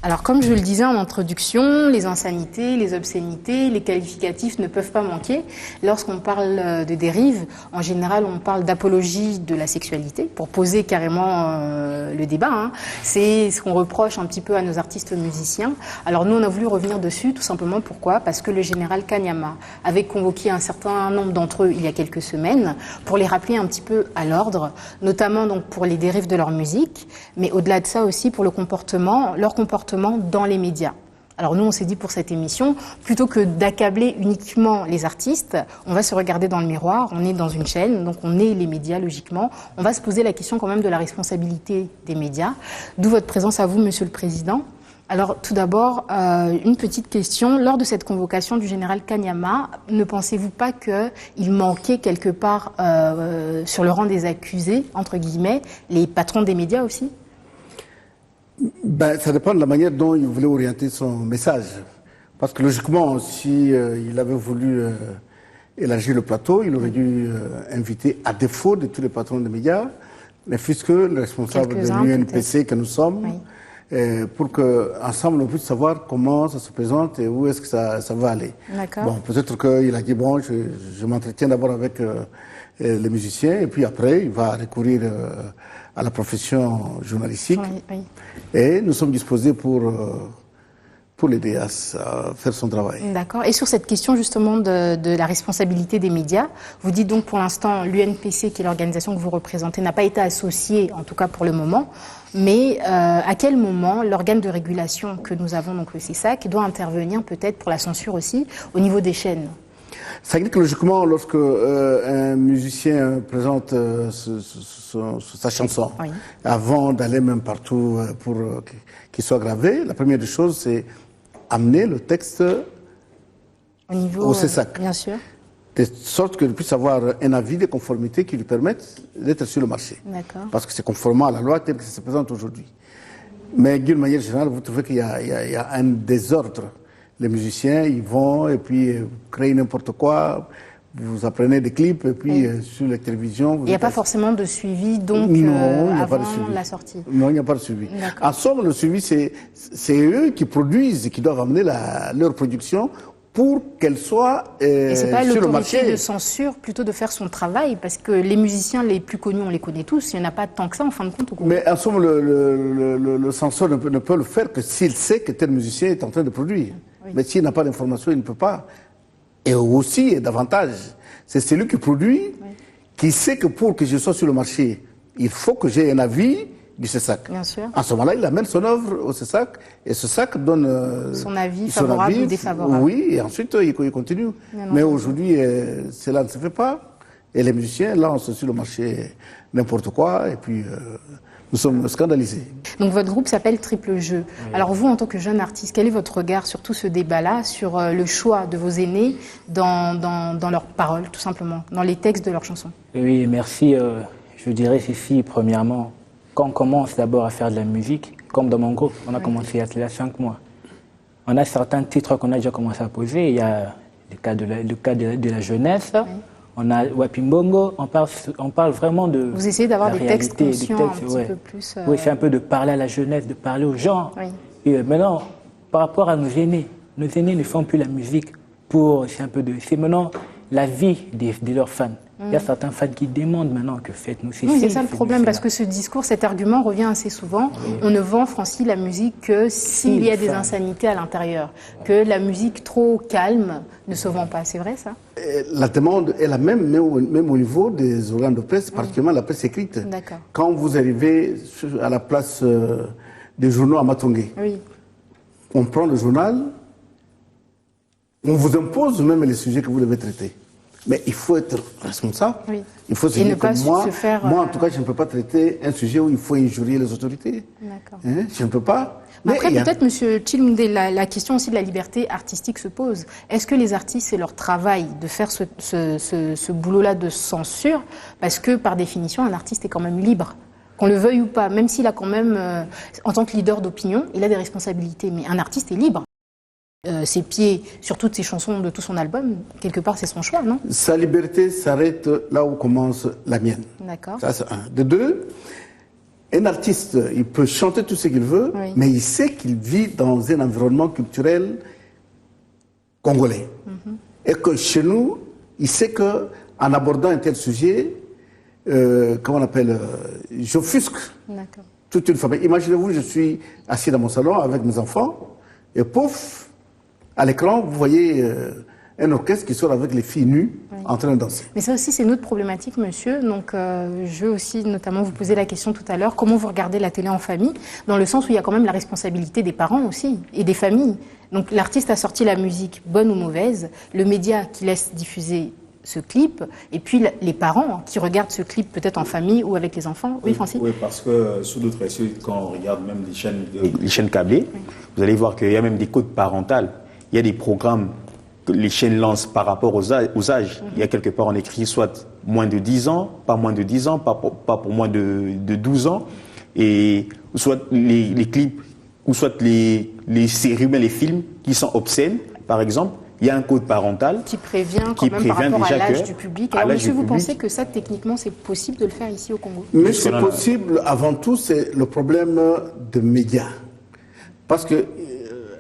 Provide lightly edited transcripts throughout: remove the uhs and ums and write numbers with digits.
Alors, comme je le disais en introduction, les insanités, les obscénités, les qualificatifs ne peuvent pas manquer. Lorsqu'on parle de dérive, en général, on parle d'apologie de la sexualité, pour poser carrément le débat. Hein. C'est ce qu'on reproche un petit peu à nos artistes musiciens. Alors, nous, on a voulu revenir dessus, tout simplement. Pourquoi? Parce que le général Kanyama avait convoqué un certain nombre d'entre eux il y a quelques semaines pour les rappeler un petit peu à l'ordre, notamment donc pour les dérives de leur musique, mais au-delà de ça aussi pour leur comportement dans les médias. Alors nous, on s'est dit pour cette émission, plutôt que d'accabler uniquement les artistes, on va se regarder dans le miroir, on est dans une chaîne, donc on est les médias logiquement, on va se poser la question quand même de la responsabilité des médias, d'où votre présence à vous, Monsieur le Président. Alors tout d'abord, une petite question, lors de cette convocation du général Kanyama, ne pensez-vous pas qu'il manquait quelque part sur le rang des accusés, entre guillemets, les patrons des médias aussi ? Ça dépend de la manière dont il voulait orienter son message. Parce que logiquement, si il avait voulu élargir le plateau, il aurait dû inviter, à défaut de tous les patrons des médias, mais puisque les responsables de l'UNPC que nous sommes, oui. Pour qu'ensemble on puisse savoir comment ça se présente et où est-ce que ça va aller. Bon, peut-être qu'il a dit, bon, je m'entretiens d'abord avec les musiciens et puis après il va recourir à la profession journalistique. Oui, oui. Et nous sommes disposés pour l'aider à faire son travail. D'accord. Et sur cette question justement de la responsabilité des médias, vous dites donc pour l'instant l'UNPC, qui est l'organisation que vous représentez, n'a pas été associée, en tout cas pour le moment, mais à quel moment l'organe de régulation que nous avons, donc le CESAC, doit intervenir peut-être pour la censure aussi au niveau des chaînes ? Ça veut dire que logiquement, lorsque un musicien présente sa chanson, oui. Avant d'aller même partout pour qu'il soit gravé, la première des choses, c'est amener le texte au CESAC. Bien sûr. De sorte qu'il puisse avoir un avis de conformité qui lui permette d'être sur le marché. Parce que c'est conformément à la loi telle que ça se présente aujourd'hui. Mais d'une manière générale, vous trouvez qu'il y a un désordre. Les musiciens, ils vont et puis créent n'importe quoi. Vous apprenez des clips et puis sur la télévision... Il n'y a pas forcément de suivi donc avant la sortie. Non, il n'y a pas de suivi. En somme, le suivi, c'est eux qui produisent, qui doivent amener leur production pour qu'elle soit et c'est pas sur le marché. L'autorité de censure plutôt de faire son travail, parce que les musiciens les plus connus, on les connaît tous, il n'y en a pas tant que ça en fin de compte. Mais en somme, le censeur ne peut le faire que s'il sait que tel musicien est en train de produire. Oui. Mais s'il n'a pas d'information, il ne peut pas. Et aussi, et davantage, c'est celui qui produit, oui. Qui sait que pour que je sois sur le marché, il faut que j'ai un avis du CESAC. Bien sûr. En ce moment-là, il amène son œuvre au CESAC et ce CESAC donne son avis favorable ou défavorable. Oui, et ensuite il continue. Mais aujourd'hui, cela ne se fait pas. Et les musiciens lancent sur le marché n'importe quoi et puis nous sommes scandalisés. Donc votre groupe s'appelle Triple Jeu. Oui. Alors vous, en tant que jeune artiste, quel est votre regard sur tout ce débat-là, sur le choix de vos aînés dans leurs paroles, tout simplement, dans les textes de leurs chansons? Oui, merci. Je dirais ceci, premièrement. Quand on commence d'abord à faire de la musique, comme dans mon groupe, on a commencé il y a 5 mois. On a certains titres qu'on a déjà commencé à poser. Il y a le cas de la jeunesse. Oui. On a Wapimbongo. On parle vraiment de. Vous essayez d'avoir des textes conscients, un petit peu plus. Oui, c'est un peu de parler à la jeunesse, de parler aux gens. Oui. Et maintenant, par rapport à nos aînés ne font plus la musique pour. C'est maintenant la vie de leurs fans. Il y a certains fans qui demandent maintenant que faites-nous ceci. Oui, c'est ça le problème, parce que ce discours, cet argument revient assez souvent. Oui. On ne vend, Francis, la musique que s'il y a des insanités à l'intérieur. Que la musique trop calme ne se vend pas. C'est vrai, ça? La demande est la même, même au niveau des organes de presse, particulièrement la presse écrite. D'accord. Quand vous arrivez à la place des journaux à Matongé, oui. On prend le journal, on vous impose même les sujets que vous devez traiter. Mais il faut être responsable. Oui. Il faut se dire que moi, en tout cas, je ne peux pas traiter un sujet où il faut injurier les autorités. D'accord. Je ne peux pas. Mais après, peut-être, M. Chilmde, la question aussi de la liberté artistique se pose. Est-ce que les artistes, c'est leur travail de faire ce boulot-là de censure? Parce que, par définition, un artiste est quand même libre. Qu'on le veuille ou pas, même s'il a quand même, en tant que leader d'opinion, il a des responsabilités. Mais un artiste est libre. Ses pieds sur toutes ses chansons de tout son album, quelque part c'est son choix, non? Sa liberté s'arrête là où commence la mienne. D'accord. Ça c'est un. De deux, Un artiste, il peut chanter tout ce qu'il veut, Oui. mais il sait qu'il vit dans un environnement culturel congolais. Et que chez nous, il sait qu'en abordant un tel sujet, comment on appelle, j'offusque D'accord. toute une famille. Imaginez-vous, je suis assis dans mon salon avec mes enfants, et pouf, à l'écran, vous voyez un orchestre qui sort avec les filles nues en train de danser. Mais ça aussi, c'est une autre problématique, monsieur. Donc, je veux aussi notamment vous poser la question tout à l'heure, comment vous regardez la télé en famille, dans le sens où il y a quand même la responsabilité des parents aussi, et des familles. Donc, l'artiste a sorti la musique, bonne ou mauvaise, le média qui laisse diffuser ce clip, et puis les parents qui regardent ce clip peut-être en famille ou avec les enfants. Oui, Francis? Oui, parce que sous d'autres aspects, quand on regarde même les chaînes câblées, vous allez voir qu'il y a même des codes parentales. Il y a des programmes que les chaînes lancent par rapport aux âges. Il y a quelque part, on écrit soit moins de 10 ans, pas moins de 10 ans, pas pour moins de 12 ans, et soit les clips, ou soit les séries, mais les films qui sont obscènes, par exemple. Il y a un code parental Qui prévient quand même par rapport à l'âge du public. Alors, monsieur, vous pensez que ça, techniquement, c'est possible de le faire ici au Congo? Mais c'est possible, avant tout, c'est le problème de médias. Parce que,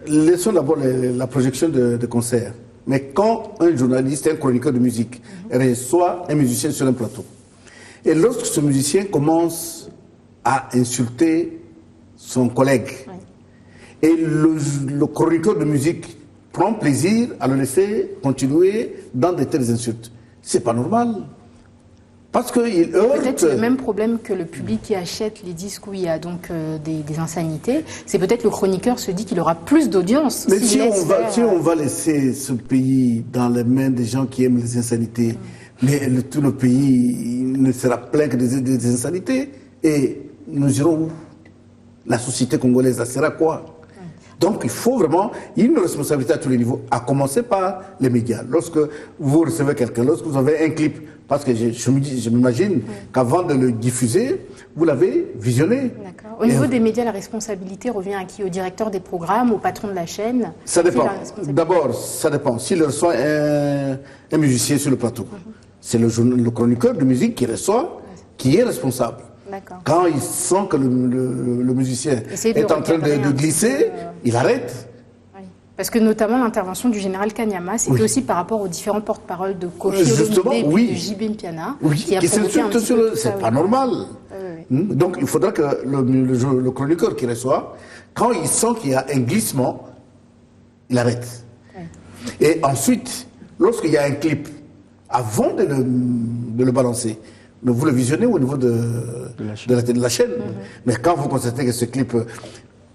laissons d'abord la projection de concerts. Mais quand un journaliste, un chroniqueur de musique, reçoit un musicien sur un plateau, et lorsque ce musicien commence à insulter son collègue, et le chroniqueur de musique prend plaisir à le laisser continuer dans de telles insultes, c'est pas normal. Parce qu'il heurte... Peut-être le même problème que le public qui achète les disques où il y a donc des insanités. C'est peut-être le chroniqueur se dit qu'il aura plus d'audience. Mais si on va laisser ce pays dans les mains des gens qui aiment les insanités, mais tout le pays ne sera plein que des insanités, et nous irons où? La société congolaise, ça sera quoi? Donc il faut vraiment, il y a une responsabilité à tous les niveaux, à commencer par les médias. Lorsque vous recevez quelqu'un, lorsque vous avez un clip, parce que je m'imagine qu'avant de le diffuser, vous l'avez visionné. D'accord. Au niveau des médias, la responsabilité revient à qui? Au directeur des programmes, au patron de la chaîne? Ça dépend. D'abord, ça dépend. S'il reçoit un musicien sur le plateau, c'est le chroniqueur de musique qui reçoit, qui est responsable. Quand il sent que le musicien est en train de glisser, il arrête. Oui. Parce que notamment l'intervention du général Kanyama, c'était aussi par rapport aux différents porte-parole de Kofi Olomide et puis de JB Mpiana, qui a provoqué un petit peu tout ça. C'est pas normal. Donc il faudra que le chroniqueur qui reçoit, quand il sent qu'il y a un glissement, il arrête. Et ensuite, lorsqu'il y a un clip, avant de le balancer, mais vous le visionnez au niveau de la chaîne. Mais quand vous constatez que ce clip...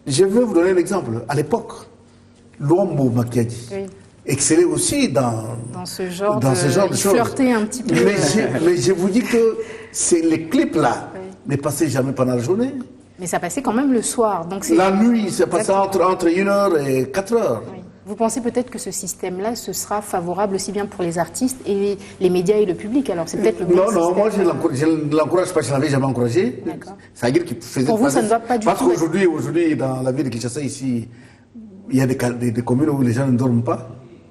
Je vais vous donner un exemple. À l'époque, Luambo Makiadi excellait aussi dans ce genre de choses. Flirter un petit peu. Mais je vous dis que les clips-là ne passaient jamais pendant la journée. Mais ça passait quand même le soir. Donc la nuit, ça passait entre 1h et 4h. Oui. Vous pensez peut-être que ce système-là, ce sera favorable aussi bien pour les artistes et les médias et le public? Alors c'est peut-être le bon système. Non, moi je ne l'encourage pas, je ne l'avais jamais encouragé. Ça veut dire qu'il faisait... Pour vous, ça ne va pas du tout... Parce qu'aujourd'hui, dans la ville de Kinshasa, ici, il y a des communes où les gens ne dorment pas.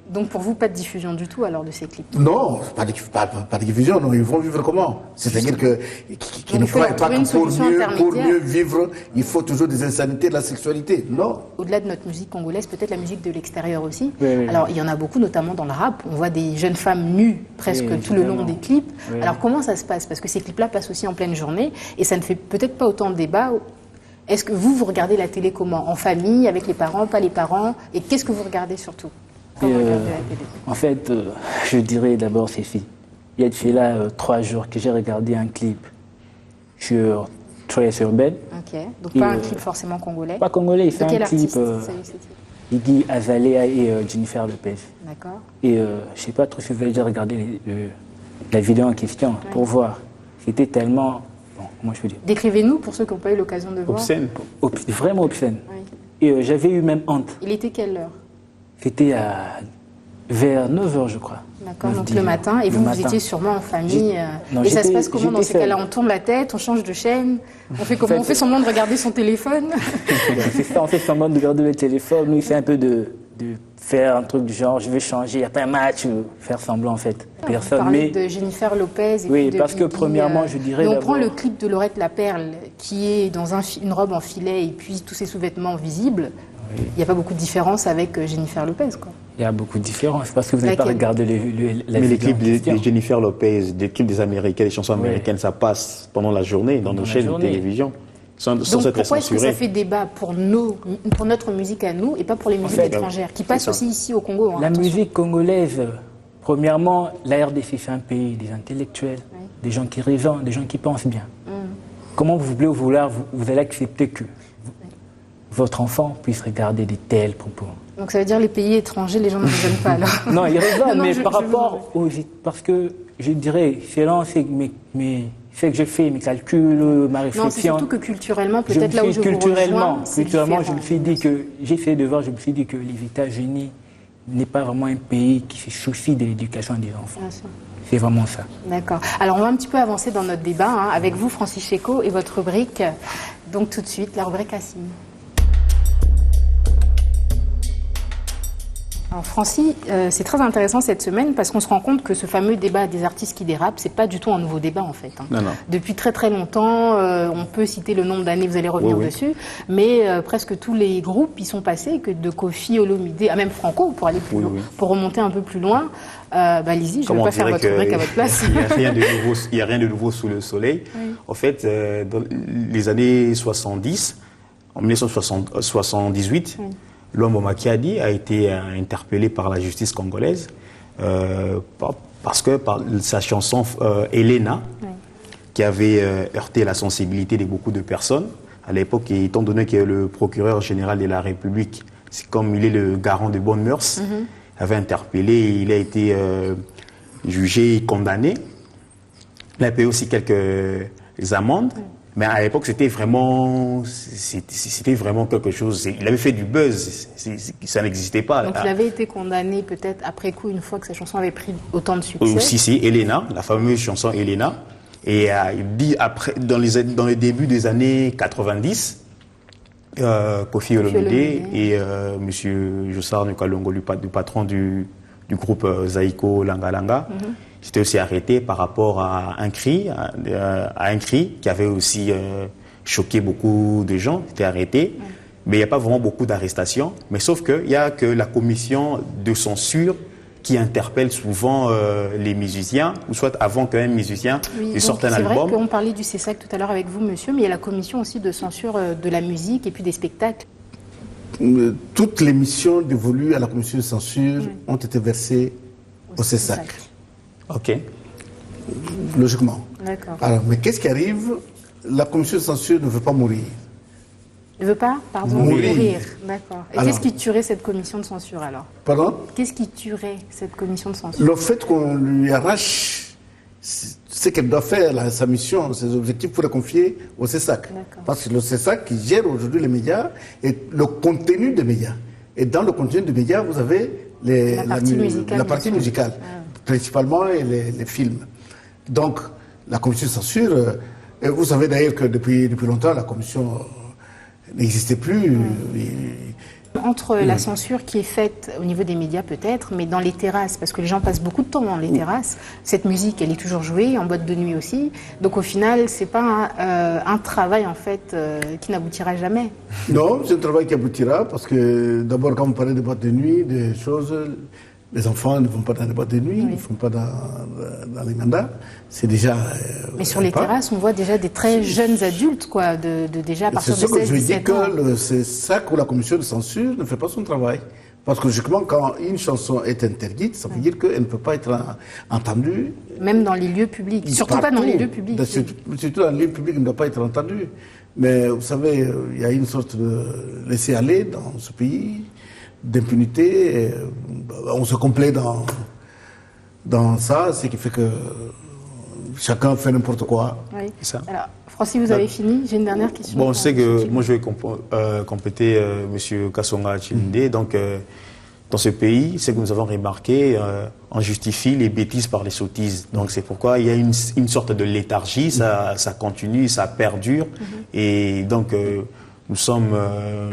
Donc pour vous, pas de diffusion du tout alors de ces clips? Non, pas de diffusion, non, ils vont vivre comment? C'est-à-dire qu'il ne faut pas que pour mieux vivre, il faut toujours des insanités de la sexualité, non? Au-delà de notre musique congolaise, peut-être la musique de l'extérieur aussi. Oui. Alors il y en a beaucoup, notamment dans le rap, on voit des jeunes femmes nues presque tout le long des clips. Oui. Alors comment ça se passe? Parce que ces clips-là passent aussi en pleine journée et ça ne fait peut-être pas autant de débat. Est-ce que vous regardez la télé comment? En famille, avec les parents, pas les parents? Et qu'est-ce que vous regardez surtout? En fait, je dirais d'abord ces filles. Il y a de fait là 3 jours que j'ai regardé un clip sur Trace Urbaine. Ok, donc pas un clip forcément congolais. Pas congolais, il fait un clip. Iggy Azalea et Jennifer Lopez. D'accord. Et je sais pas trop si vous avez déjà regardé la vidéo en question pour voir. C'était tellement... Bon, comment je peux dire? Décrivez-nous pour ceux qui n'ont pas eu l'occasion de voir. Obscène. Vraiment obscène. Oui. Et j'avais eu même honte. Il était quelle heure? C'était vers 9h, je crois. D'accord, donc le matin. Et vous étiez sûrement en famille. Et ça se passe comment dans ces cas-là? On tourne la tête, on change de chaîne, on fait comment? On fait semblant de regarder son téléphone? C'est ça, on fait semblant de regarder le téléphone. Nous, il fait un peu de faire un truc du genre, je vais changer après un match, ou faire semblant en fait. Personne. Vous parlez de Jennifer Lopez. Et Oui, puis de parce que Biggie, premièrement, je dirais mais on d'abord- prend le clip de Laurette Laperle, qui est dans une robe en filet et puis tous ses sous-vêtements visibles. Il n'y a pas beaucoup de différence avec Jennifer Lopez, quoi. Il y a beaucoup de différences parce que vous n'avez pas Laquelle? regardé la Mais les vidéo clips en de question. Jennifer Lopez, des clips des Américains, des chansons américaines, ça passe pendant la journée dans nos la chaînes de journée. télévision, sans Donc être pourquoi est-ce que ça censuré. fait débat pour notre musique à nous et pas pour les musiques fait, étrangères qui passent ça. aussi ici au Congo, hein, La attention. musique congolaise, premièrement, la RDC, c'est un pays des intellectuels, des gens qui raisonnent, des gens qui pensent bien. Comment vous allez accepter que votre enfant puisse regarder des tels propos? Donc ça veut dire les pays étrangers, les gens ne raisonnent pas alors. Non, ils raisonnent, Non, mais je- par je rapport aux... Parce que je dirais, selon ce que je fais, mes calculs, ma Non, c'est réflexion... surtout que culturellement, Je me peut-être là où suis je vous culturellement, rejoins, c'est culturellement, je différent. me suis dit que j'ai essayé de voir, je me suis dit que les États-Unis n'est pas vraiment un pays qui se soucie de l'éducation des enfants. Bien sûr. C'est vraiment ça. D'accord. Alors on va un petit peu avancer dans notre débat hein, avec vous, Francis Cheko, et votre rubrique. Donc tout de suite, la rubrique Assimi. Alors Francis, c'est très intéressant cette semaine parce qu'on se rend compte que ce fameux débat des artistes qui dérapent, c'est pas du tout un nouveau débat en fait. Hein. Non, non. Depuis très très longtemps, on peut citer le nombre d'années, vous allez revenir Oui, oui. dessus, mais presque tous les groupes y sont passés, que de Kofi, Olomide, à même Franco pour aller plus Oui, loin, oui. pour remonter un peu plus loin. Allez-y, je ne Comme vais on pas faire dirait votre rubrique à votre place. Il n'y a rien de nouveau sous le soleil. En fait, dans les années 70, en 1978, Luambo Makiadi a été interpellé par la justice congolaise parce que par sa chanson Elena, qui avait heurté la sensibilité de beaucoup de personnes à l'époque, et étant donné que le procureur général de la République, c'est comme il est le garant de bonnes mœurs, avait interpellé et il a été jugé et condamné. Il a payé aussi quelques amendes. Mais à l'époque, c'était vraiment quelque chose. Il avait fait du buzz, ça n'existait pas. Donc il avait été condamné peut-être après coup, une fois que sa chanson avait pris autant de succès. Aussi, c'est Elena, la fameuse chanson Elena. Et il dit après, dans les débuts des années 90, Kofi Olomide et M. Jossar Nukalongo, du patron du groupe Zaiko Langa Langa, s'était aussi arrêté par rapport à un cri qui avait aussi choqué beaucoup de gens. Il était arrêté, mais il n'y a pas vraiment beaucoup d'arrestations. Mais sauf qu'il n'y a que la commission de censure qui interpelle souvent les musiciens, ou soit avant qu'un musicien ne sorte un album. C'est vrai qu'on parlait du CESAC tout à l'heure avec vous, monsieur, mais il y a la commission aussi de censure de la musique et puis des spectacles. Toutes les missions dévolues à la commission de censure ont été versées au CESAC. Ok. Logiquement. D'accord. Alors, mais qu'est-ce qui arrive? La commission de censure ne veut pas mourir. Ne veut pas, pardon, Mourir. D'accord. Et Alors. qu'est-ce qui tuerait cette commission de censure alors? Pardon? Qu'est-ce qui tuerait cette commission de censure? Le fait qu'on lui arrache ce qu'elle doit faire, là, sa mission, ses objectifs, pour les confier au CESAC. D'accord. Parce que le CESAC qui gère aujourd'hui les médias et le contenu des médias. Et dans le contenu des médias, vous avez La partie musicale, la partie bien sûr. musicale, principalement, et les films. Donc, la commission de censure, et vous savez d'ailleurs que depuis longtemps, la commission n'existait plus. Entre la censure qui est faite au niveau des médias peut-être, mais dans les terrasses, parce que les gens passent beaucoup de temps dans les terrasses, cette musique, elle est toujours jouée, en boîte de nuit aussi. Donc au final, c'est pas un travail en fait qui n'aboutira jamais. Non, c'est un travail qui aboutira parce que d'abord, quand on parlait de boîtes de nuit, des choses, les enfants ne vont pas dans les boîtes de nuit, ils ne vont pas dans les mandats. C'est déjà. Mais sur les terrasses, on voit déjà des très jeunes adultes, quoi, déjà à partir C'est de ce que je 16, dis 17 ans. que c'est ça que la commission de censure ne fait pas son travail. Parce que logiquement, quand une chanson est interdite, ça veut dire qu'elle ne peut pas être entendue. Même dans les lieux publics. Surtout pas dans les lieux publics. Surtout dans les lieux publics, elle ne doit pas être entendue. Mais vous savez, il y a une sorte de laisser-aller dans ce pays, d'impunité. On se complaît dans ça, ce qui fait que chacun fait n'importe quoi. Oui. C'est ça. Alors, Francis, vous avez fini. J'ai une dernière question. Bon, je sais que moi je vais compléter M. Kassonga Chilinde. Donc, dans ce pays, ce que nous avons remarqué, on justifie les bêtises par les sottises. Donc, c'est pourquoi il y a une sorte de léthargie, ça continue, ça perdure. Et donc, nous sommes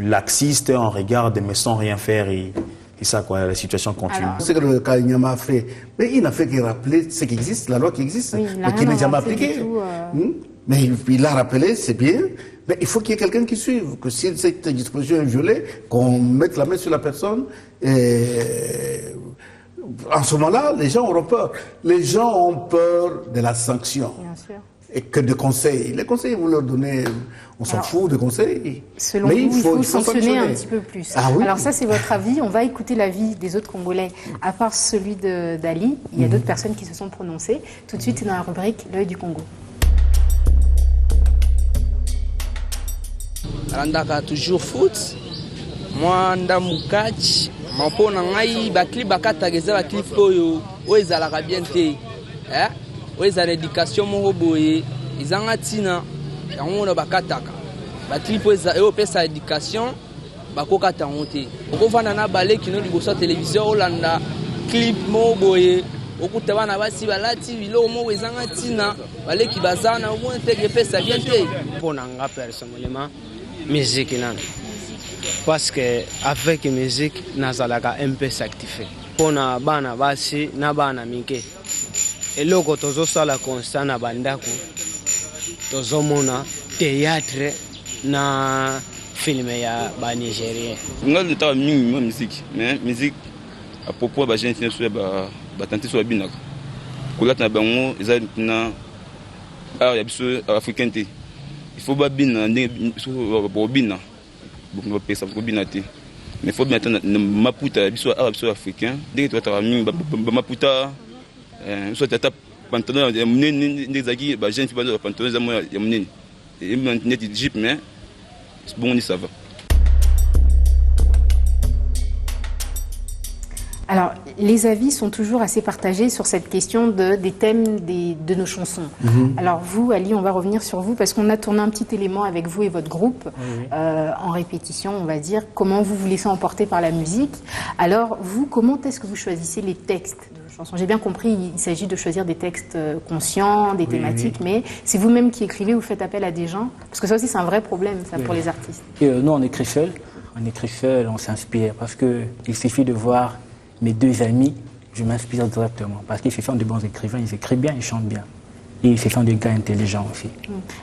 laxistes, on regarde mais sans rien faire. Et Et ça, quoi, la situation continue. C'est que le Kanyama a fait, mais il n'a fait que rappeler ce qui existe, la loi qui existe, Oui, mais qui n'est jamais appliquée. Mais il l'a rappelé, c'est bien, mais il faut qu'il y ait quelqu'un qui suive, que si cette disposition est violée, qu'on mette la main sur la personne, et en ce moment-là, les gens auront peur. Les gens ont peur de la sanction. Bien sûr. Et que de conseils. Les conseils, vous leur donnez, on s'en fout de conseils. Selon mais vous, il faut sanctionner un petit peu plus. Ah, oui. Alors ça, c'est votre avis. On va écouter l'avis des autres Congolais. À part celui d'Ali, il y a d'autres personnes qui se sont prononcées. Tout de suite, dans la rubrique L'œil du Congo. Randaka toujours foot. Moi, ndamu catch. Mampo na ngai bakli bakata geza bakli oyo ezalaka bien te. Oyo éducation moko boye izanga tina yango na bakataka. Bakli oyo pesa éducation bakokata ngote. Okovanda na bale kino liboso télévision olanda clip moko boye okuta bana basi balati biloko moko ezanga tina bale ki bazana omona te pesa bien te. Pona nga personnellement musique nan. Parce que avec musique nazalaka un peu sanctifié. Pona bana basi na bana mike. Eloko tozosala constant na bandako. Tozomona théâtre na film ya ba Nigérien. Nga leta mingi ma musique, mais musique à propos ba jeune fille sur ba tante sur binaka. Kolata na bango ezalina ya biso africain te. Il faut ba bina pour bina. Beaucoup de personnes pour bina te. Mais il faut bien attendre maputa biso arabe biso africain. Dès que tu vas mingi ba maputa soit tata pantalon ya munene ndezaki ba jeune fille ba pantalon za mo ya munene. Et net jeep mais bon ça va. Alors, les avis sont toujours assez partagés sur cette question des thèmes de nos chansons. Alors vous, Ali, on va revenir sur vous parce qu'on a tourné un petit élément avec vous et votre groupe en répétition, on va dire, comment vous vous laissez emporter par la musique. Alors vous, comment est-ce que vous choisissez les textes de vos chansons? J'ai bien compris, il s'agit de choisir des textes conscients, des thématiques, mais c'est vous-même qui écrivez ou faites appel à des gens? Parce que ça aussi, c'est un vrai problème, ça, pour les artistes. Nous, on écrit seul, on s'inspire parce qu'il suffit de voir mes deux amis, je m'inspire directement. Parce qu'ils sont de bons écrivains, ils écrivent bien, ils chantent bien. Et ils sont des gars intelligents aussi.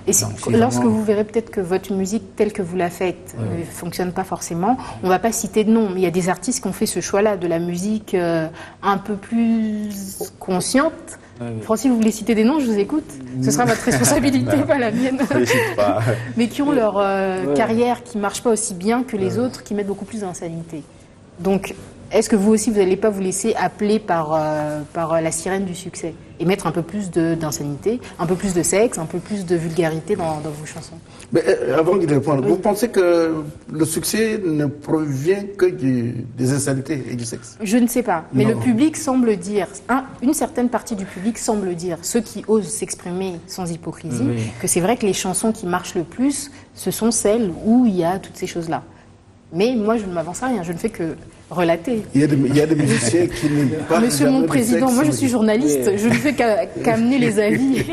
Et lorsque vous verrez peut-être que votre musique telle que vous la faites ne fonctionne pas forcément, on ne va pas citer de nom, mais il y a des artistes qui ont fait ce choix-là de la musique un peu plus consciente. Francis, vous voulez citer des noms, je vous écoute. Ce sera votre responsabilité, pas la mienne. Mais qui ont leur carrière qui ne marche pas aussi bien que les autres, qui mettent beaucoup plus d'insanité. Donc, est-ce que vous aussi, vous n'allez pas vous laisser appeler par la sirène du succès et mettre un peu plus d'insanité, un peu plus de sexe, un peu plus de vulgarité dans vos chansons? Mais avant de répondre, vous pensez que le succès ne provient que des insanités et du sexe? Je ne sais pas, mais Non. le public semble dire, une certaine partie du public semble dire, ceux qui osent s'exprimer sans hypocrisie, que c'est vrai que les chansons qui marchent le plus, ce sont celles où il y a toutes ces choses-là. Mais moi, je ne m'avance à rien, je ne fais que relater. Il y a des musiciens qui ne parlent Monsieur jamais mon de président, sexe, moi je suis journaliste, je ne fais qu'amener les avis.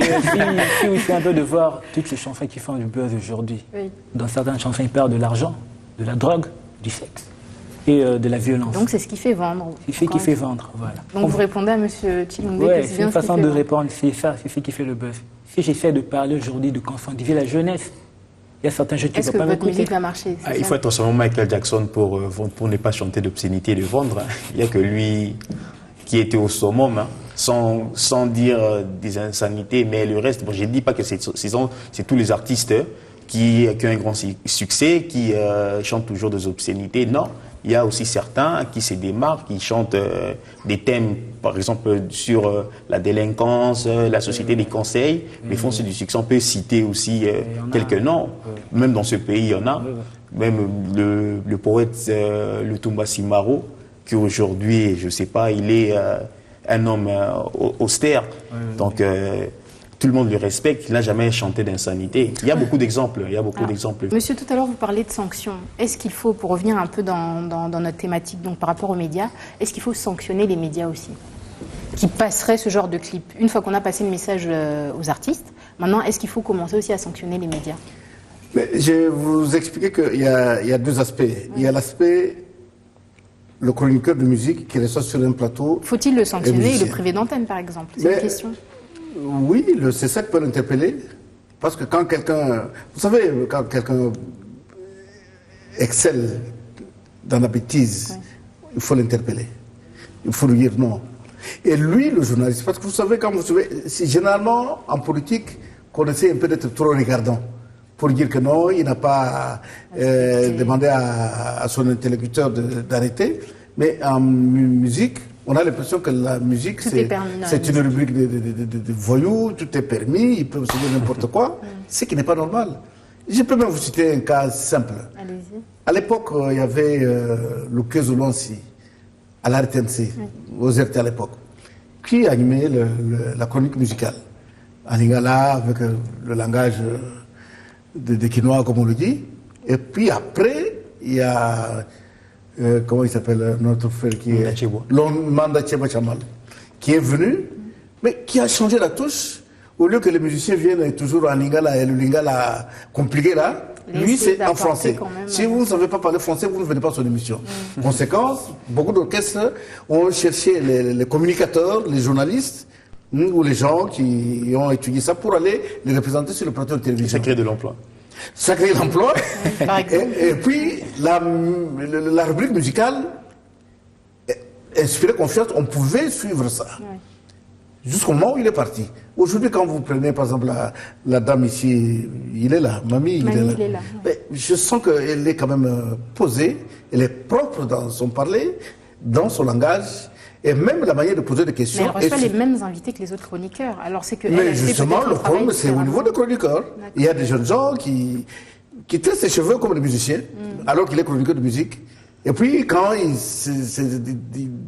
Il suffit un peu de voir toutes ces chansons qui font du buzz aujourd'hui. Oui. Dans certaines chansons, ils parlent de l'argent, de la drogue, du sexe et de la violence. Donc c'est ce qui fait vendre. C'est ce qui fait vendre, voilà. Donc vous répondez à Monsieur Chilunde Ouais, que c'est bien une ce qui façon fait de vendre. répondre, c'est ça, c'est ce qui fait le buzz. Si j'essaie de parler aujourd'hui de conscientiser la jeunesse, il y a certains jeunes qui ne Est-ce vont que pas votre m'écouter. musique va marcher? C'est Il ça faut être seulement Michael Jackson pour ne pas chanter d'obscénité et de vendre. Hein. Il n'y a que lui qui était au summum, hein, sans dire des insanités, mais le reste, bon, je ne dis pas que c'est tous les artistes qui ont un grand succès, qui chantent toujours des obscénités. Non, il y a aussi certains qui se démarquent, qui chantent des thèmes, par exemple, sur la délinquance, la société des conseils, mais font du succès. On peut citer aussi quelques noms. Même dans ce pays, il y en a. Même le poète Lutumba Simaro, qui aujourd'hui, je ne sais pas, il est un homme austère. Donc, tout le monde le respecte, il n'a jamais chanté d'insanité. Il y a beaucoup d'exemples, Monsieur, tout à l'heure, vous parlez de sanctions. Est-ce qu'il faut, pour revenir un peu dans notre thématique, donc par rapport aux médias, est-ce qu'il faut sanctionner les médias aussi qui passeraient ce genre de clip? Une fois qu'on a passé le message aux artistes, maintenant, est-ce qu'il faut commencer aussi à sanctionner les médias? Mais je vais vous expliquer qu'il y a deux aspects. Il y a l'aspect le chroniqueur de musique qui reçoit sur un plateau. Faut-il le sanctionner et le musicien. priver d'antenne, par exemple? C'est une question. Oui, le C7 peut l'interpeller. Parce que quand quelqu'un. Vous savez, quand quelqu'un excelle dans la bêtise, il faut l'interpeller. Il faut lui dire non. Et lui, le journaliste, parce que vous savez, quand vous savez, c'est généralement en politique qu'on essaie un peu d'être trop regardant. Pour dire que non, il n'a pas demandé à son interlocuteur d'arrêter. Mais en musique, on a l'impression que la musique, c'est une rubrique de voyous, tout est permis, ils peuvent se dire n'importe quoi, ce qui n'est pas normal. Je peux même vous citer un cas simple. Allez-y. À l'époque, il y avait le Kezolonsi à la RTNC, aux RT à l'époque, qui animait la chronique musicale. En lingala, avec le langage des Quinois, comme on le dit. Et puis après, il y a, comment il s'appelle, notre frère qui est Manda Cheba Chamal, qui est venu, mais qui a changé la touche. Au lieu que les musiciens viennent toujours en lingala, et le lingala compliqué là, lui c'est en français. Si vous ne savez pas parler français, vous ne venez pas sur l'émission. Conséquence, beaucoup d'orchestres ont cherché les communicateurs, les journalistes, ou les gens qui ont étudié ça pour aller les représenter sur le plateau de télévision. Ça crée de l'emploi. Ça crée de l'emploi. Et puis, la rubrique musicale inspirait confiance, on pouvait suivre ça. Jusqu'au moment où il est parti. Aujourd'hui, quand vous prenez, par exemple, la dame ici, il est là, Mamie, il est là. Mais je sens qu'elle est quand même posée, elle est propre dans son parler, dans son langage, et même la manière de poser des questions. Mais elle reçoit les mêmes invités que les autres chroniqueurs. Alors c'est que mais justement, le problème, c'est au niveau des chroniqueurs. Il y a des jeunes gens qui traitent ses cheveux comme des musiciens, alors qu'il est chroniqueur de musique. Et puis, quand il se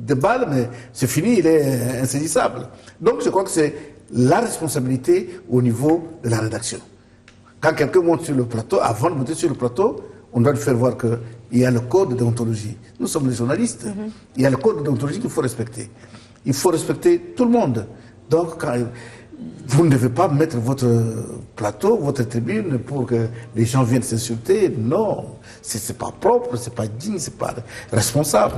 déballe, mais c'est fini, il est insaisissable. Donc, je crois que c'est la responsabilité au niveau de la rédaction. Quand quelqu'un monte sur le plateau, avant de monter sur le plateau, on doit lui faire voir qu'il y a le code de déontologie. Nous sommes les journalistes. Il y a le code de déontologie qu'il faut respecter. Il faut respecter tout le monde. Donc, vous ne devez pas mettre votre plateau, votre tribune pour que les gens viennent s'insulter. Non, c'est pas propre, c'est pas digne, c'est pas responsable.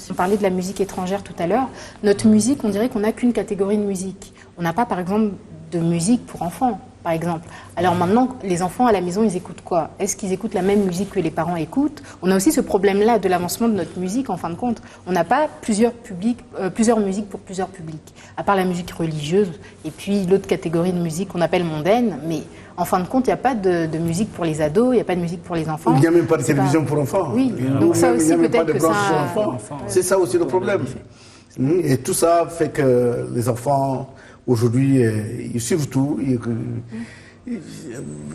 On parlait de la musique étrangère tout à l'heure. Notre musique, on dirait qu'on n'a qu'une catégorie de musique. On n'a pas, par exemple, de musique pour enfants, par exemple. Alors maintenant, les enfants à la maison, ils écoutent quoi? Est-ce qu'ils écoutent la même musique que les parents écoutent? On a aussi ce problème-là de l'avancement de notre musique, en fin de compte. On n'a pas plusieurs musiques pour plusieurs publics, à part la musique religieuse, et puis l'autre catégorie de musique qu'on appelle mondaine, mais en fin de compte, il n'y a pas de musique pour les ados, il n'y a pas de musique pour les enfants. Il n'y a même pas de télévision pour enfants. Oui, donc ça aussi peut-être que ça... C'est ça aussi le problème. Et tout ça fait que les enfants... Aujourd'hui, ils suivent tout.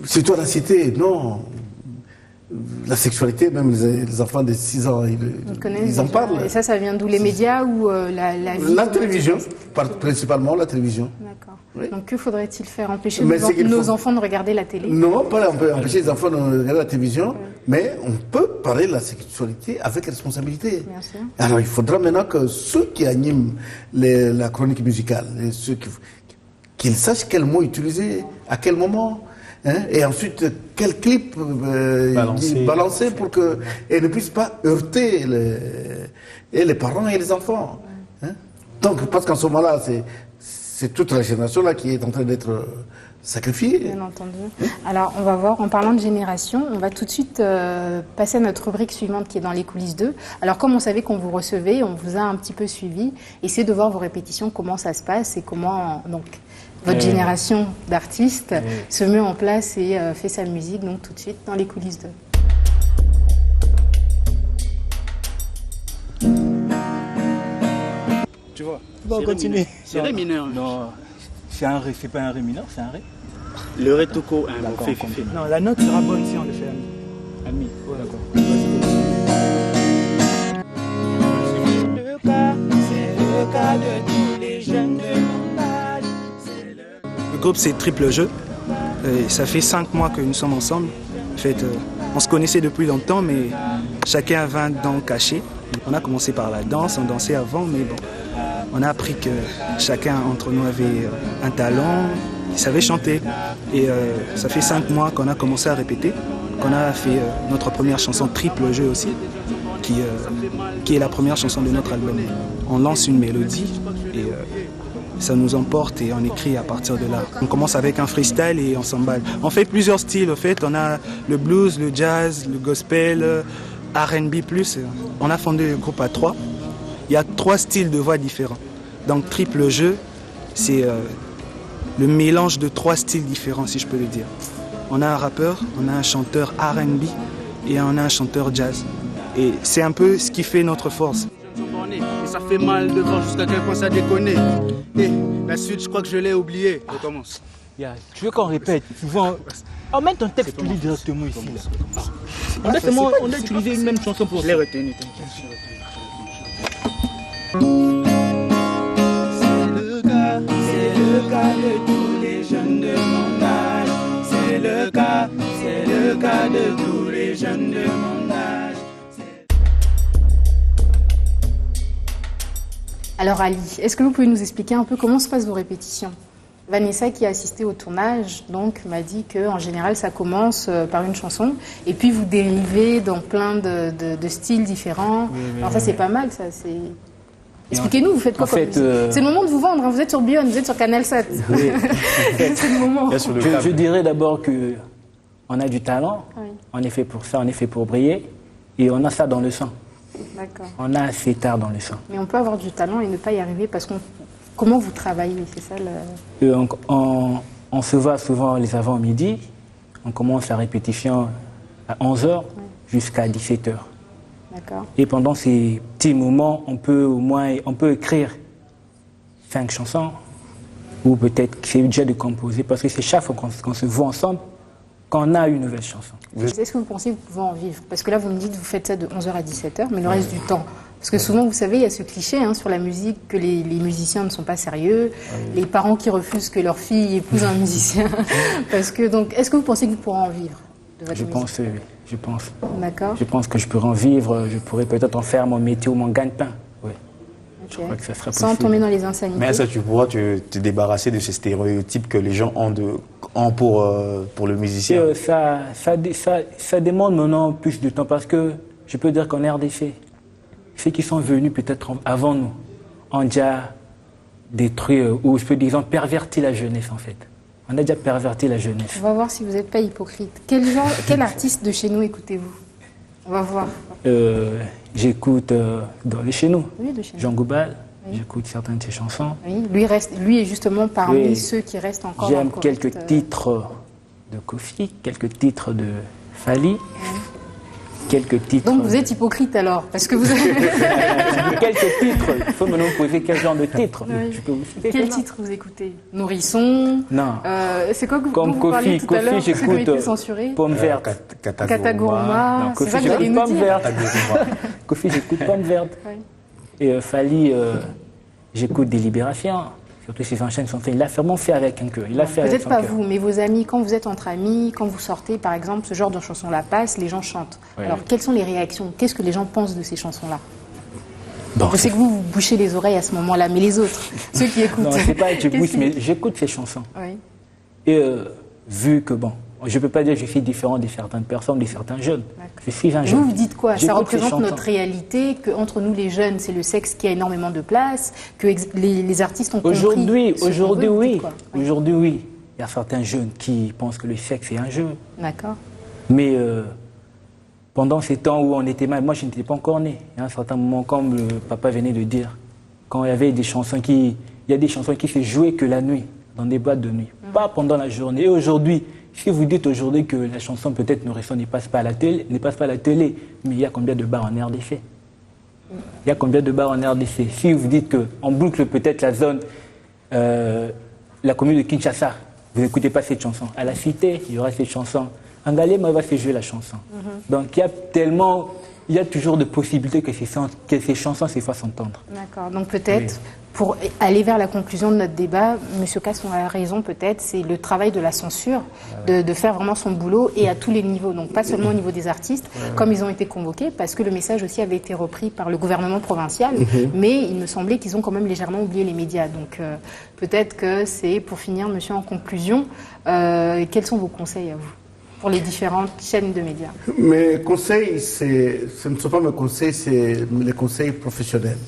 Surtout à la cité, non. La sexualité, même les enfants de 6 ans, ils en parlent. Et ça vient d'où? Les médias ou la télévision, principalement la télévision. D'accord. Oui. Donc que faudrait-il faire? Empêcher nos enfants de regarder la télé? Non, pas empêcher les enfants de regarder la télévision, mais on peut parler de la sexualité avec responsabilité. Bien sûr. Alors il faudra maintenant que ceux qui animent la chronique musicale, ceux qu'ils sachent quel mot utiliser, à quel moment. Et ensuite, quel clip balancer pour qu'elle ne puisse pas heurter les parents et les enfants. Donc, parce qu'en ce moment-là, c'est toute la génération-là qui est en train d'être sacrifiée. Bien entendu. Alors, on va voir, en parlant de génération, on va tout de suite passer à notre rubrique suivante qui est dans les coulisses 2. Alors, comme on savait qu'on vous recevait, on vous a un petit peu suivi. Essayez de voir vos répétitions, comment ça se passe et comment... donc, votre génération d'artistes se met en place et fait sa musique, donc tout de suite dans les coulisses 2. Tu vois, bon, continue. C'est ré mineur. Non, c'est un ré, c'est pas un ré mineur, c'est un ré. Le ré tout court, un d'accord, fait. Non, la note sera bonne si on le fait à mi. Oh, d'accord. C'est le cas de tous les jeunes de mon âge. Le groupe c'est Triple Jeu. Ça fait 5 mois que nous sommes ensemble. En fait, on se connaissait depuis longtemps, mais chacun avait un don caché. On a commencé par la danse, on dansait avant, mais bon, on a appris que chacun entre nous avait un talent, il savait chanter. Et ça fait 5 mois qu'on a commencé à répéter, qu'on a fait notre première chanson Triple Jeu aussi. qui est la première chanson de notre album. On lance une mélodie et ça nous emporte et on écrit à partir de là. On commence avec un freestyle et on s'emballe. On fait plusieurs styles, en fait. On a le blues, le jazz, le gospel, R&B+. On a fondé le groupe à 3. Il y a 3 styles de voix différents. Donc Triple Jeu, c'est le mélange de 3 styles différents, si je peux le dire. On a un rappeur, on a un chanteur R&B et on a un chanteur jazz. Et c'est un peu ce qui fait notre force. Et ça fait mal de voir jusqu'à quel point ça déconne. Et la suite, je crois que je l'ai oublié. On commence. Tu veux qu'on répète souvent. Emmène ton texte, tu lis directement ici. Là. On a utilisé une même chanson pour ça. Je l'ai retenu. C'est le cas de tous les jeunes de mon âge. C'est le cas de tous les jeunes de mon âge. Alors Ali, est-ce que vous pouvez nous expliquer un peu comment se passent vos répétitions? Vanessa, qui a assisté au tournage, donc m'a dit qu'en général ça commence par une chanson et puis vous dérivez dans plein de styles différents. Alors ça c'est pas mal, ça. Expliquez-nous, vous faites quoi comme musique? C'est le moment de vous vendre, hein. Vous êtes sur Bion, vous êtes sur Canal 7. Oui. C'est le moment. Je dirais d'abord qu'on a du talent, on est fait pour ça, on est fait pour briller et on a ça dans le sang. D'accord. On a assez tard dans le sang. Mais on peut avoir du talent et ne pas y arriver parce qu'on... Comment vous travaillez? C'est ça le... On se voit souvent les avant-midi. On commence la répétition à 11h jusqu'à 17h. D'accord. Et pendant ces petits moments, on peut écrire 5 chansons ou peut-être c'est déjà de composer parce que c'est chaque fois qu'on se voit ensemble qu'on a une nouvelle chanson. Est-ce que vous pensez que vous pouvez en vivre? Parce que là, vous me dites que vous faites ça de 11h à 17h, mais le reste du temps. Parce que souvent, vous savez, il y a ce cliché sur la musique que les musiciens ne sont pas sérieux, les parents qui refusent que leur fille épouse un musicien. Parce que, donc, est-ce que vous pensez que vous pourrez en vivre de votre musique? Pense, oui, je pense. D'accord. Je pense que je pourrais en vivre, je pourrais peut-être en faire mon métier ou mon gagne-pain. Oui. Okay. Je crois que ça serait sans tomber dans les insanités. Mais ça, tu pourras te débarrasser de ces stéréotypes que les gens ont pour le musicien. Ça demande maintenant plus de temps parce que je peux dire qu'en RDC, ceux qui sont venus peut-être avant nous ont déjà détruit, ou je peux dire, perverti la jeunesse en fait. On a déjà perverti la jeunesse. On va voir si vous n'êtes pas hypocrite. Quel artiste de chez nous écoutez-vous? On va voir. J'écoute de chez nous. Oui, de chez nous. Jean Goubal. Oui. J'écoute certaines de ses chansons. Oui, lui est justement parmi ceux qui restent encore. J'aime quelques titres de Kofi, quelques titres de Fali. Quelques titres. Donc vous êtes hypocrite alors, parce que vous avez... Quelques titres. Il faut maintenant me poser quel genre de titres. Je peux vous citer. Quel titre vous écoutez? Nourrisson? Non. C'est quoi que vous Comme parlez tout à l'heure? J'écoute Pomme Verte. Kataguruma. Kofi, j'écoute Pomme Verte. Kofi, j'écoute Pomme Verte. Et Fali, j'écoute Délibération. Surtout ses enchaînes sont faits. Il l'a vraiment fait avec un cœur. Peut-être pas vous, mais vos amis, quand vous êtes entre amis, quand vous sortez, par exemple, ce genre de chanson-là passe, les gens chantent. Oui. Alors, quelles sont les réactions? Qu'est-ce que les gens pensent de ces chansons-là? Je sais que vous bouchez les oreilles à ce moment-là, mais les autres, ceux qui écoutent... Non, c'est pas que je bouche, mais j'écoute ces chansons. Oui. Et vu que, je ne peux pas dire que je suis différent de certaines personnes, de certains jeunes. Je suis un jeune. Vous dites quoi? Ça représente notre réalité, qu'entre nous les jeunes, c'est le sexe qui a énormément de place, que les artistes ont compris... Aujourd'hui, oui. Aujourd'hui, oui. Il y a certains jeunes qui pensent que le sexe est un jeu. D'accord. Mais pendant ces temps où on était mal, moi je n'étais pas encore né. Il y a un certain moment, comme le papa venait de dire, quand il y avait des chansons il y a des chansons qui se jouaient que la nuit, dans des boîtes de nuit, pas pendant la journée. Et aujourd'hui, si vous dites aujourd'hui que la chanson peut-être Nourrisson ne passe pas à la télé, mais il y a combien de bars en RDC? Il y a combien de bars en RDC? Si vous dites qu'on boucle peut-être la zone, la commune de Kinshasa, vous n'écoutez pas cette chanson. À la cité, il y aura cette chanson. En Galema, va se jouer la chanson. Donc il y a toujours de possibilités que ces chansons se fassent entendre. D'accord. Donc peut-être, pour aller vers la conclusion de notre débat, M. Casson a raison peut-être, c'est le travail de la censure, de faire vraiment son boulot et à tous les niveaux. Donc pas seulement au niveau des artistes, comme ils ont été convoqués, parce que le message aussi avait été repris par le gouvernement provincial, mais il me semblait qu'ils ont quand même légèrement oublié les médias. Donc peut-être que c'est, pour finir, monsieur, en conclusion, quels sont vos conseils à vous? pour les différentes chaînes de médias? Mes conseils, ce ne sont pas mes conseils, c'est les conseils professionnels.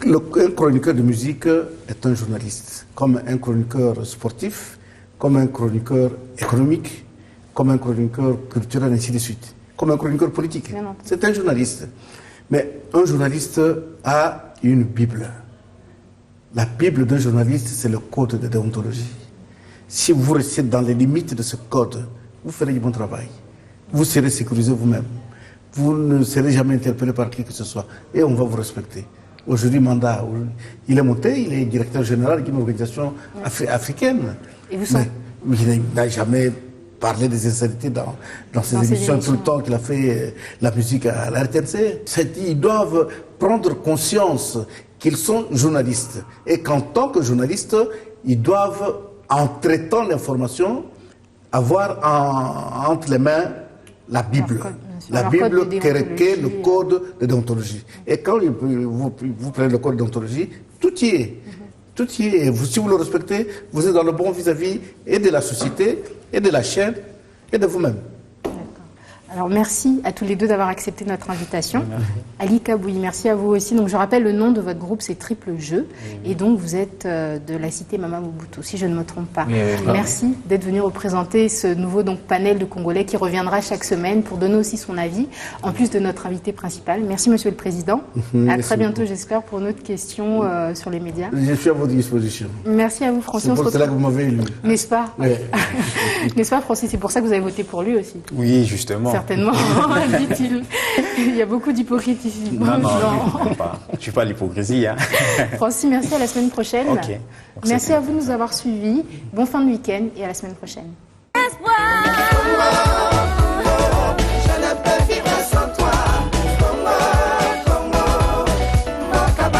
Un chroniqueur de musique est un journaliste, comme un chroniqueur sportif, comme un chroniqueur économique, comme un chroniqueur culturel, ainsi de suite, comme un chroniqueur politique. C'est un journaliste. Mais un journaliste a une Bible. La Bible d'un journaliste, c'est le code de déontologie. Si vous restez dans les limites de ce code, vous ferez du bon travail. Vous serez sécurisé vous-même. Vous ne serez jamais interpellé par qui que ce soit. Et on va vous respecter. Aujourd'hui, Manda, il est monté, il est directeur général d'une organisation africaine. Et vous sentez... Il n'a jamais parlé des insanités dans ses émissions tout le temps qu'il a fait la musique à la RTNC. Ils doivent prendre conscience qu'ils sont journalistes. Et qu'en tant que journalistes, ils doivent, en traitant l'information, avoir entre les mains la Bible. La Bible qui est le code de déontologie. Et quand vous prenez le code de déontologie, tout y est. Tout y est. Et si vous le respectez, vous êtes dans le bon vis-à-vis et de la société, et de la chaîne, et de vous-même. Alors merci à tous les deux d'avoir accepté notre invitation. Ali Kabouyi, merci à vous aussi. Donc je rappelle le nom de votre groupe, c'est Triple Jeu, et donc vous êtes de la cité Mama Mobutu, si je ne me trompe pas. Merci d'être venu représenter ce nouveau panel de Congolais qui reviendra chaque semaine pour donner aussi son avis, en plus de notre invité principal. Merci Monsieur le Président. À très bientôt, j'espère, pour une autre question sur les médias. Je suis à votre disposition. Merci à vous, Francis. C'est pour cela que vous m'avez élu. N'est-ce pas? N'est-ce pas, Francis? C'est pour ça que vous avez voté pour lui aussi. Oui, justement. Certainement, dit-il. Il y a beaucoup d'hypocrite ici. Non, je ne suis pas l'hypocrisie. Hein. Francis, merci, à la semaine prochaine. Okay. Merci à vous de nous avoir suivis. Bon fin de week-end et à la semaine prochaine.